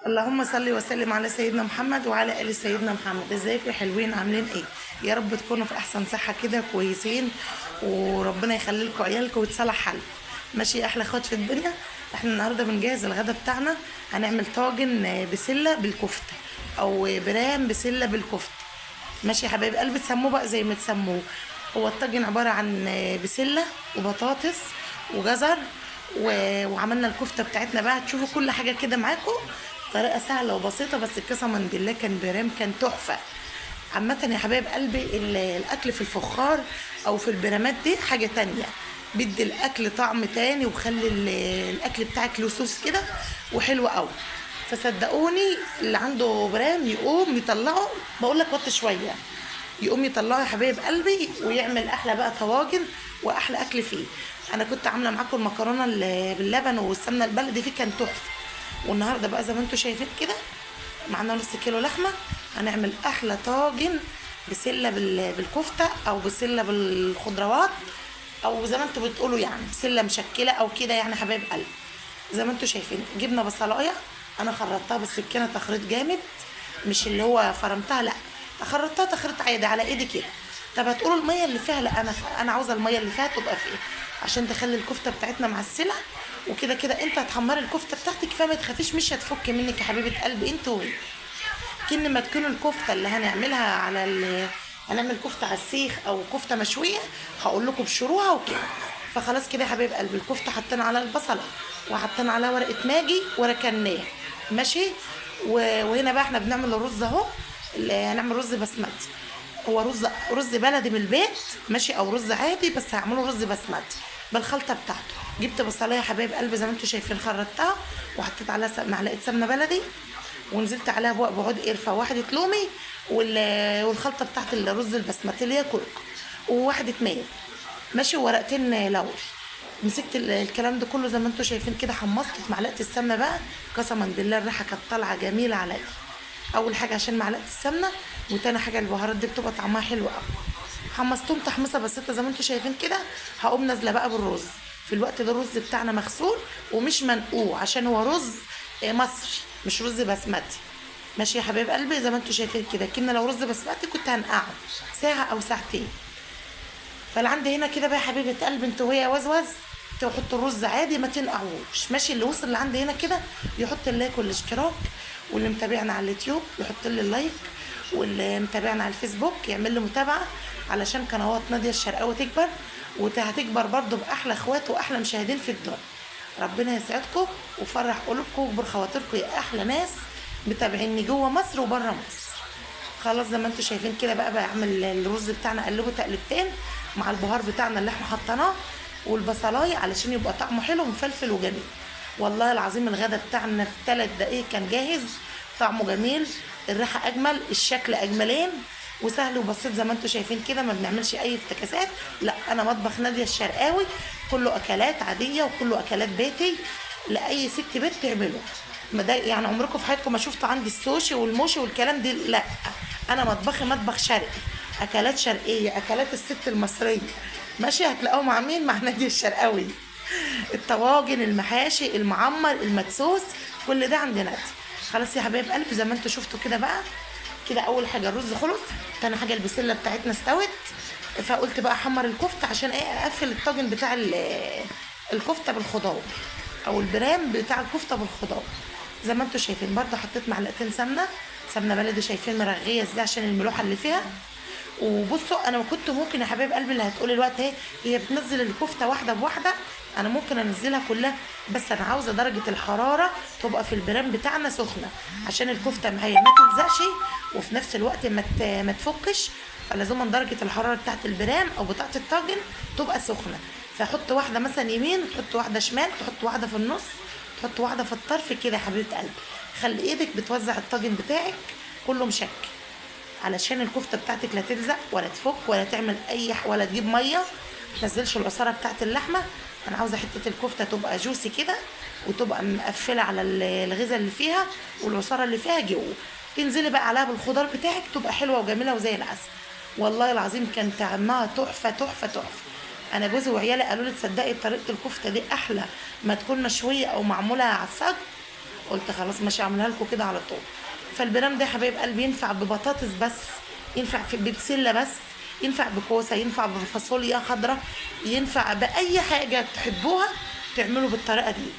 اللهم صل وسلم على سيدنا محمد وعلى ال سيدنا محمد. ازيكم يا حلوين؟ عاملين ايه؟ يا رب تكونوا في احسن صحه كده كويسين، وربنا يخلي لكم عيالكم ويتصلح حالكم. ماشي يا احلى اخوات في الدنيا. احنا النهارده بنجهز الغدا بتاعنا. هنعمل طاجن بسله بالكفته او برام بسله بالكفته. ماشي يا حبايب قلبي، تسموه بقى زي ما تسموه. هو الطاجن عباره عن بسله وبطاطس وجزر وعملنا الكفته بتاعتنا بقى. هتشوفوا كل حاجه كده معاكم، طريقه سهله وبسيطه، بس قسما بالله كان برام كان تحفه. عامه يا حبايب قلبي، الاكل في الفخار او في البرامات دي حاجه تانية، بيدي الاكل طعم تاني وخلي الاكل بتاعك له صوص كده وحلو قوي. فصدقوني اللي عنده برام يقوم يطلعه، بقول لك وطي شويه، يقوم يطلعه يا حبايب قلبي ويعمل احلى بقى طواجن واحلى اكل فيه. انا كنت عامله معاكم المكرونه اللي باللبن والسمنه البلدي فيه، كان تحفه. والنهارده بقى زي ما انتم شايفين كده، معانا نص كيلو لحمه. هنعمل احلى طاجن بسله بالكفته او بسله بالخضروات، او زي ما انتم بتقولوا يعني بسله مشكله او كده يعني حبايب قلبي. زي ما انتم شايفين جبنا بصلايه، انا خرطتها بالسكينه تخريط جامد، مش اللي هو فرمتها، لا، خرطتها تخريط عادي على ايدي كده. طب هتقولوا الميه اللي فيها، لا، انا عاوزه الميه اللي فيها تبقى فيها عشان تخلي الكفته بتاعتنا معسله. وكده كده انت هتحمري الكفته بتاعتك، فما تخافيش مش هتفك منك يا حبيبه قلبي انت وهي. كن ما تكون الكفته اللي هنعملها هنعمل كفته على السيخ او كفته مشويه، هقول لكم بشروها وكده. فخلاص كده يا حبايب قلبي، الكفته حطينا على البصله وحطينا عليها ورقه ماجي وركناه. ماشي. وهنا بقى احنا بنعمل الرز اهو، اللي هنعمل رز بسمتي. هو رز بلدي من البيت، ماشي، او رز عادي، بس هعمله رز بسمتي بالخلطه بتاعته. جبت بصلايه يا حبايب قلبي زي ما انتم شايفين، خرطتها وحطيت عليها معلقه سمنه بلدي، ونزلت عليها بعود قرفه وواحده لومي، والخلطه بتاعت الرز البسمتي اللي هي كركم، وواحده ماء، ماشي، وورقتين لوري. مسكت الكلام ده كله زي ما انتم شايفين كده، حمصت في معلقه السمنه بقى. قسما بالله الريحه كانت طالعه جميله عليا. اول حاجه عشان معلقه السمنه، وتاني حاجه البهارات دي بتبقى طعمها حلو قوي. حمصتهم تحميصه بسيطه زي ما انتم شايفين كده. هقوم نازله بقى بالرز. في الوقت ده الرز بتاعنا مغسول ومش منقوع، عشان هو رز مصري مش رز بسمتي. ماشي يا حبايب قلبي، زي ما انتم شايفين كده، كنا لو رز بسمتي كنت هنقعه ساعه او ساعتين. فالعندي هنا كده بقى يا حبيبه قلبي انت وهي وزوز، تحط الرز عادي ما تنقعوش. ماشي. اللي وصل اللي هنا كده يحط اللايك والاشتراك، واللي متابعنا على اليوتيوب يحط لي اللايك، واللي متابعنا على الفيسبوك يعمل لي متابعه علشان قنوات ناديه الشرقاوي تكبر، وهتكبر برضو باحلى اخوات واحلى مشاهدين في الدنيا. ربنا يسعدكم ويفرح قلوبكم ويكبر خواطركم يا احلى ناس متابعيني جوه مصر وبره مصر. خلاص زي ما انتم شايفين كده بقى بعمل الرز بتاعنا، اقلبه تقلبتين مع البهار بتاعنا اللي احنا حطيناه والبصلايه علشان يبقى طعمه حلو ومفلفل وجميل. والله العظيم الغدا بتاعنا في 3 دقايق كان جاهز، طعمه جميل، الريحه اجمل، الشكل اجملين، وسهل وبسيط زي ما انتم شايفين كده. ما بنعملش اي افتكاسات، لا، انا مطبخ ناديه الشرقاوي كله اكلات عاديه وكله اكلات بيتي لاي ست بيت تعمله. ما ده يعني عمركم في حياتكم ما شفتوا عندي السوشي والموشي والكلام دي، لا، انا مطبخي مطبخ شرقي، اكلات شرقيه، اكلات الست المصريه. ماشي. هتلاقوهم عاملين مع ناديه الشرقاوي. الطواجن، المحاشي، المعمر، المدسوس، كل ده عند ناديه. خلاص يا حبايب قلبي زي ما انتوا شفتوا كده بقى. كده اول حاجه الرز خلص، تاني حاجه البسله بتاعتنا استوت. فقلت بقى احمر الكفته عشان ايه، اقفل الطاجن بتاع الكفته بالخضار، او البرام بتاع الكفته بالخضار. زي ما انتوا شايفين برضه حطيت معلقتين سمنه بلدي، شايفين مرغيه ازاي عشان الملوحه اللي فيها. وبصوا انا كنت ممكن يا حبايب قلبي اللي هتقولي الوقت اهي هي بتنزل الكفته واحده بواحده، انا ممكن انزلها كلها، بس انا عاوزه درجه الحراره تبقى في البرام بتاعنا سخنه عشان الكفته هي ما تلزقش وفي نفس الوقت ما تفكش. فلازم درجه الحراره بتاعت البرام او بتاعت الطاجن تبقى سخنه. فحط واحده مثلا يمين، تحط واحده شمال، تحط واحده في النص، تحط واحده في الطرف كده يا حبيبه قلبي. خلي ايدك بتوزع الطاجن بتاعك كله مشكل، علشان الكفته بتاعتك لا تلزق ولا تفك ولا تعمل ولا تجيب ميه، ما تنزلش العصاره بتاعت اللحمه. انا عاوزه حته الكفته تبقى جوسي كده، وتبقى مقفله على الغذاء اللي فيها والعصاره اللي فيها جوه. تنزلي بقى عليها بالخضار بتاعك تبقى حلوه وجميله وزي العسل. والله العظيم كان طعمها تحفه تحفه تحفه. انا جوزي وعيالي قالوا لي تصدقي طريقه الكفته دي احلى ما تكون مشويه او معموله على الصاج. قلت خلاص ماشي اعملها لكم كده على طول. فالبرام ده يا حبايب قلبي ينفع ببطاطس بس، ينفع ببسله بس، ينفع بكوسه، ينفع بفاصوليا خضراء، ينفع باي حاجه تحبوها تعملوا بالطريقه دي.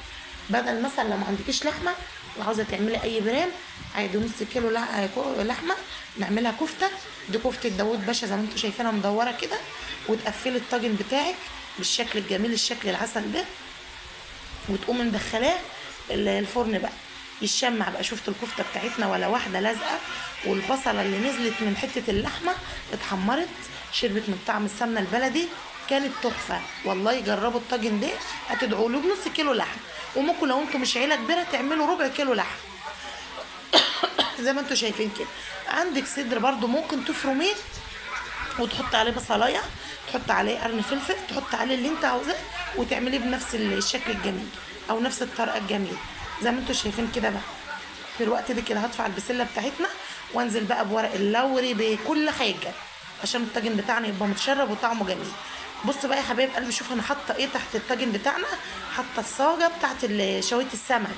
بدل مثلا لو ما عندكيش لحمه وعاوزه تعملي اي برام، عادي نص كيلو لحمه نعملها كفته. دي كفته داوود باشا زي ما انتم شايفينها مدوره كده، وتقفلي الطاجن بتاعك بالشكل الجميل الشكل العسل ده، وتقومي مدخلاه الفرن بقى يشمع بقى. شفت الكفته بتاعتنا ولا واحده لازقه، والبصله اللي نزلت من حته اللحمه اتحمرت، شربت من طعم السمنه البلدي، كانت تحفه والله. جربوا الطاجن ده هتدعوا له بنص كيلو لحم، وممكن لو انتم مش عيله كبيره تعملوا ربع كيلو لحم زي ما انتم شايفين كده. عندك صدر برضو ممكن تفرميه وتحط عليه بصلايه، تحط عليه قرن فلفل، تحط عليه اللي انت عاوزاه، وتعمليه بنفس الشكل الجميل او نفس الطريقه الجميله زي ما انتم شايفين كده بقى. في الوقت ده كده هدفع البسله بتاعتنا، وانزل بقى بورق اللوري بكل حاجه عشان الطاجن بتاعنا يبقى متشرب وطعمه جميل. بص بقى يا حبايب قلبي، شوف انا حاطه ايه تحت الطاجن بتاعنا. حاطه الصاجه بتاعت شويه السمك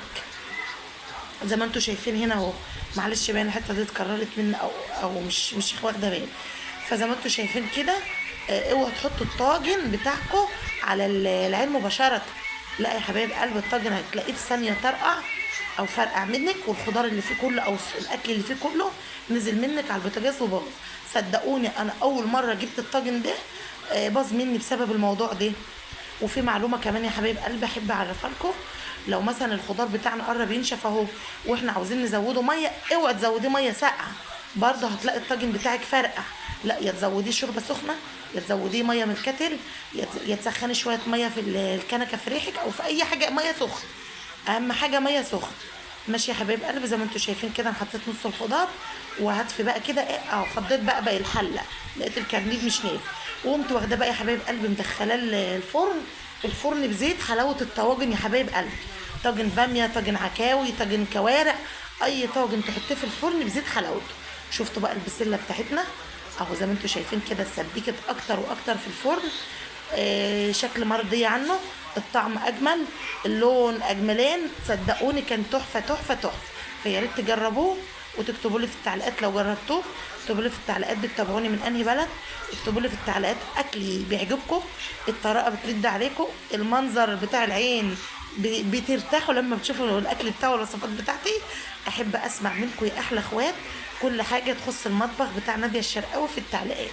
زي ما انتم شايفين هنا اهو. معلش باين الحته دي اتكررت مني او مش واخده بالي. فزي ما انتم شايفين كده، اوعوا تحطوا الطاجن بتاعكم على العين مباشره. لا يا حبايب قلب، الطاجن هتلاقيه في ثانيه طرقع او فرقع منك، والخضار اللي فيه كله او الاكل اللي فيه كله نزل منك على البوتاجاز وباظ. صدقوني انا اول مره جبت الطاجن ده باظ مني بسبب الموضوع ده. وفي معلومه كمان يا حبايب قلبي احب اعرفها لكم، لو مثلا الخضار بتاعنا قرب ينشف اهو واحنا عاوزين نزوده ميه، اوعى تزوديه ميه ساقعه، برضه هتلاقي الطاجن بتاعك فرقع. لا، يا تزوديه شوربه سخنه، يا تزوديه ميه من الكتل، يا تسخني شويه ميه في الكنكه في ريحك او في اي حاجه، ميه سخنه، اهم حاجه ميه سخنه. ماشي يا حبايب قلبي، زي ما انتم شايفين كده انا حطيت نص الخضار، وهدفي بقى كده ايه فضيت بقى باقي الحله، لقيت الكرنيد مش نافع، وقمت واخده بقى يا حبايب قلبي مدخلاه الفرن. الفرن بزيت حلاوه الطواجن يا حبايب قلبي، طاجن باميه، طاجن عكاوي، طاجن كوارع، اي طاجن تحطيه في الفرن بزيت حلاوته. شفتوا بقى البسله بتاعتنا اهو زي ما انتم شايفين كده، اتسبكت اكتر واكتر في الفرن. شكل مرضية عنه، الطعم اجمل، اللون اجملين، صدقوني كان تحفه تحفه تحفه. فيا ريت تجربوه وتكتبوا لي في التعليقات لو جربتوه. اكتبوا لي في التعليقات بتتابعوني من انهي بلد، اكتبوا لي في التعليقات اكلي بيعجبكم، الطريقه بترد عليكم، المنظر بتاع العين بترتاحوا لما بتشوفوا الاكل بتاعه والوصفات بتاعتي. احب اسمع منكم يا احلى اخوات كل حاجه تخص المطبخ بتاع نادية الشرقاوي في التعليقات.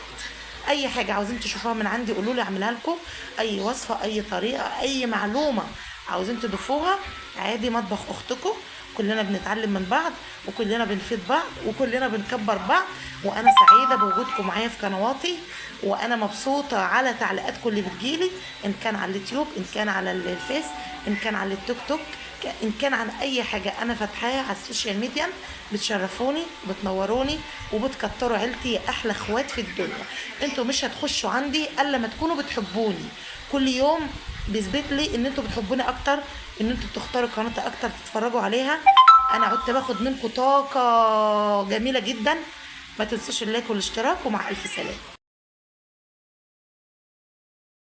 اي حاجه عاوزين تشوفوها من عندي قولوا لي اعملها لكم، اي وصفه، اي طريقه، اي معلومه عاوزين تضيفوها، عادي مطبخ اختكم. كلنا بنتعلم من بعض، وكلنا بنفيد بعض، وكلنا بنكبر بعض. وانا سعيده بوجودكم معايا في قنواتي، وانا مبسوطه على تعليقاتكم اللي بتجيلي، ان كان على اليوتيوب، ان كان على الفيس، ان كان على التيك توك، ان كان عن اي حاجه انا فاتحاها على السوشيال ميديا. بتشرفوني وبتنوروني وبتكتروا عيلتي يا احلى اخوات في الدنيا. انتوا مش هتخشوا عندي الا لما تكونوا بتحبوني. كل يوم بيثبت لي ان انتوا بتحبوني اكتر، ان انتوا بتختاروا قناتي اكتر تتفرجوا عليها. انا عدت باخد منكم طاقه جميله جدا. ما تنسوش اللايك والاشتراك، ومع الف سلامه.